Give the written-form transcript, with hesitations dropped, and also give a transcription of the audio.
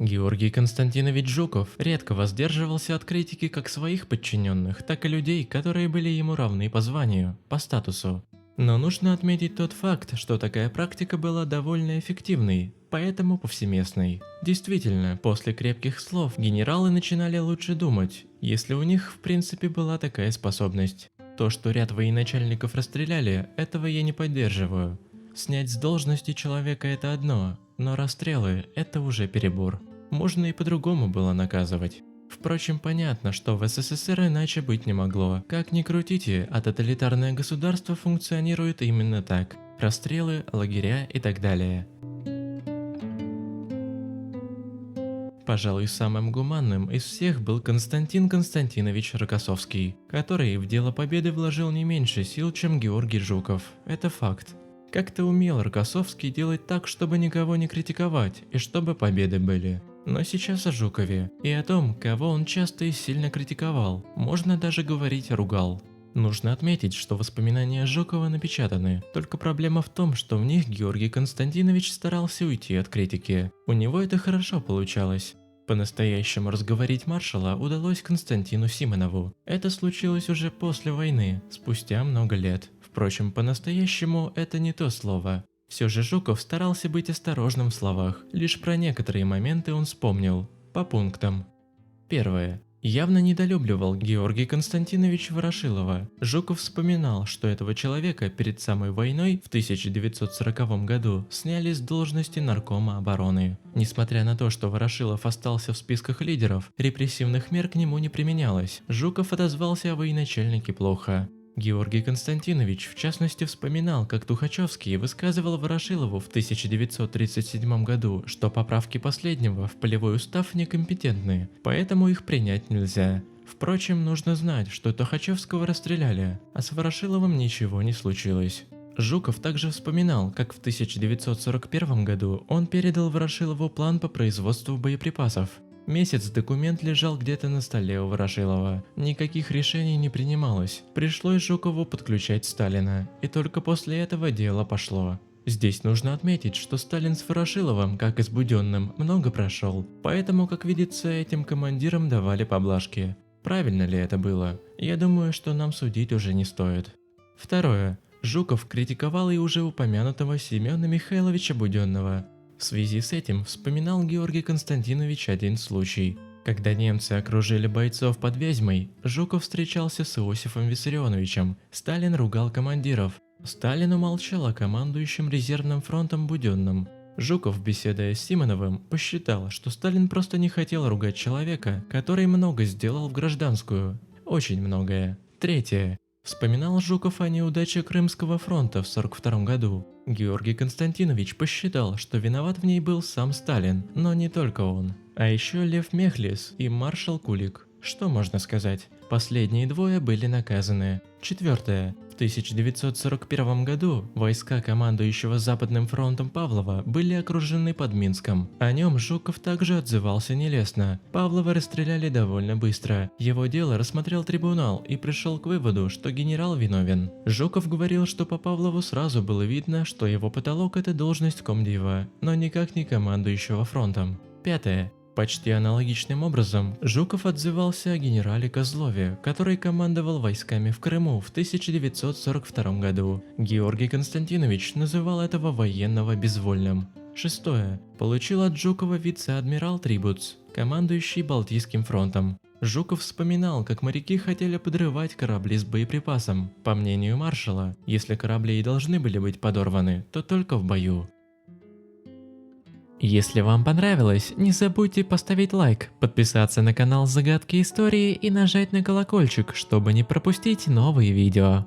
Георгий Константинович Жуков редко воздерживался от критики как своих подчиненных, так и людей, которые были ему равны по званию, по статусу. Но нужно отметить тот факт, что такая практика была довольно эффективной, поэтому повсеместной. Действительно, после крепких слов генералы начинали лучше думать, если у них в принципе была такая способность. То, что ряд военачальников расстреляли, этого я не поддерживаю. Снять с должности человека это одно, но расстрелы это уже перебор. Можно и по-другому было наказывать. Впрочем, понятно, что в СССР иначе быть не могло. Как ни крутите, а тоталитарное государство функционирует именно так. Расстрелы, лагеря и так далее. Пожалуй, самым гуманным из всех был Константин Константинович Рокоссовский, который в дело победы вложил не меньше сил, чем Георгий Жуков. Это факт. Как-то умел Рокоссовский делать так, чтобы никого не критиковать и чтобы победы были. Но сейчас о Жукове и о том, кого он часто и сильно критиковал, можно даже говорить ругал. Нужно отметить, что воспоминания Жукова напечатаны, только проблема в том, что в них Георгий Константинович старался уйти от критики. У него это хорошо получалось. По-настоящему разговорить маршала удалось Константину Симонову. Это случилось уже после войны, спустя много лет. Впрочем, по-настоящему это не то слово. Все же Жуков старался быть осторожным в словах, лишь про некоторые моменты он вспомнил. По пунктам. Первое. Явно недолюбливал Георгий Константинович Ворошилова. Жуков вспоминал, что этого человека перед самой войной в 1940 году сняли с должности наркома обороны. Несмотря на то, что Ворошилов остался в списках лидеров, репрессивных мер к нему не применялось. Жуков отозвался о военачальнике плохо. Георгий Константинович в частности вспоминал, как Тухачевский высказывал Ворошилову в 1937 году, что поправки последнего в полевой устав некомпетентны, поэтому их принять нельзя. Впрочем, нужно знать, что Тухачевского расстреляли, а с Ворошиловым ничего не случилось. Жуков также вспоминал, как в 1941 году он передал Ворошилову план по производству боеприпасов. Месяц документ лежал где-то на столе у Ворошилова. Никаких решений не принималось. Пришлось Жукову подключать Сталина. И только после этого дело пошло. Здесь нужно отметить, что Сталин с Ворошиловым, как и с Буденным, много прошел. Поэтому, как видится, этим командирам давали поблажки. Правильно ли это было? Я думаю, что нам судить уже не стоит. Второе. Жуков критиковал и уже упомянутого Семена Михайловича Буденного. В связи с этим вспоминал Георгий Константинович один случай. Когда немцы окружили бойцов под Вязьмой, Жуков встречался с Иосифом Виссарионовичем. Сталин ругал командиров. Сталин умолчал о командующем резервным фронтом Буденном. Жуков, беседуя с Симоновым, посчитал, что Сталин просто не хотел ругать человека, который много сделал в гражданскую. Очень многое. Третье. Вспоминал Жуков о неудаче Крымского фронта в 1942 году. Георгий Константинович посчитал, что виноват в ней был сам Сталин, но не только он. А еще Лев Мехлис и маршал Кулик. Что можно сказать? Последние двое были наказаны. Четвертое. В 1941 году войска командующего Западным фронтом Павлова были окружены под Минском. О нем Жуков также отзывался нелестно. Павлова расстреляли довольно быстро. Его дело рассмотрел трибунал и пришел к выводу, что генерал виновен. Жуков говорил, что по Павлову сразу было видно, что его потолок – это должность комдива, но никак не командующего фронтом. Пятое. Почти аналогичным образом Жуков отзывался о генерале Козлове, который командовал войсками в Крыму в 1942 году. Георгий Константинович называл этого военного безвольным. Шестое. Получил от Жукова вице-адмирал Трибуц, командующий Балтийским фронтом. Жуков вспоминал, как моряки хотели подрывать корабли с боеприпасом. По мнению маршала, если корабли и должны были быть подорваны, то только в бою. Если вам понравилось, не забудьте поставить лайк, подписаться на канал Загадки Истории и нажать на колокольчик, чтобы не пропустить новые видео.